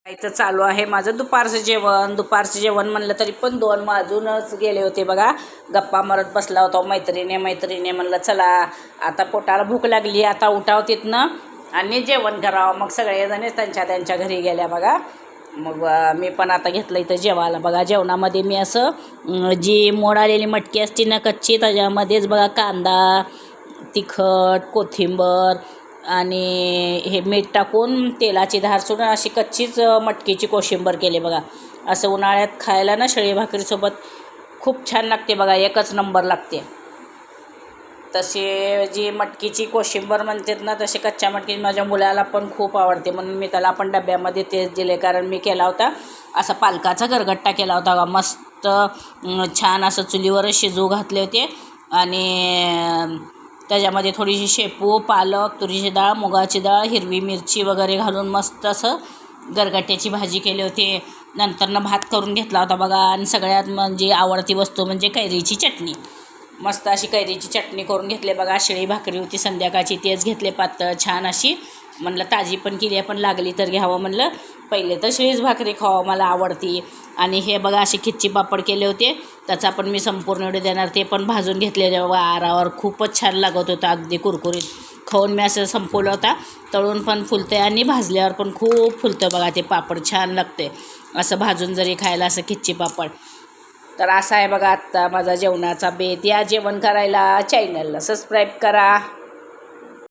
इथं चालू आहे माझं दुपारचं जेवण म्हणलं तरी पण 2 वाजूनच गेले होते बघा. गप्पा मारत बसला होता मैत्रिणी म्हणलं चला आता पोटाला भूक लागली, आता उठाव तिथनं आणि जेवण करावं. मग सगळेजणच त्यांच्या घरी गेल्या बघा. मग मी पण आता घेतलं इथं जेवायला बघा. जेवणामध्ये मी असं जी मोड आलेली मटकी असते ना कच्ची, त्याच्यामध्येच बघा कांदा, तिखट, कोथिंबर आणि हे मीठ टाकून तेलाची धार सोडून अशी कच्चीच मटकीची कोशिंबीर केली बघा. असं उन्हाळ्यात खायला ना शिळी भाकरीसोबत खूप छान लागते बघा, एकच नंबर लागते. तसे जी मटकीची कोशिंबीर म्हणतात ना, तसे कच्च्या मटकी माझ्या मुलाला पण खूप आवडते, म्हणून मी त्याला पण डब्यामध्ये तेच दिले. कारण मी केला होता असा पालकाचा गरगट्टा केला होता मस्त छान असं चुलीवरच शिजू घातले होते आणि त्याच्यामध्ये थोडीशी शेपू, पालक, तुरीची डाळ, मुगाची डाळ, हिरवी मिरची वगैरे घालून मस्त असं गरगट्ट्याची भाजी केली होती. नंतरनं भात करून घेतला होता बघा. आणि सगळ्यात म्हणजे आवडती वस्तू म्हणजे कैरीची चटणी. मस्त अशी कैरीची चटणी करून घेतली बघा. शिळी भाकरी होती संध्याकाळची, तेच घेतले पातळ छान अशी. म्हणलं ताजी पण केली आहे, पण लागली तर घ्यावं म्हणलं. पहिले तर शिळीच भाकरी खावं मला आवडती. आणि हे बघा असे खिच्ची पापड केले होते, त्याचा पण मी संपूर्ण व्हिडिओ देणार. ते पण भाजून घेतलेले बघा आरावर. खूपच छान लागत होतं, अगदी कुरकुरीत. खाऊन मी असं संपवलं होता. तळून पण फुलते आणि भाजल्यावर पण खूप फुलतं बघा ते पापड, छान लागते असं भाजून जरी खायला असं खिच्ची पापड. तर असा आहे बघा आत्ता माझा जेवणाचा बेत. या जेवण करायला, चॅनलला सबस्क्राईब करा.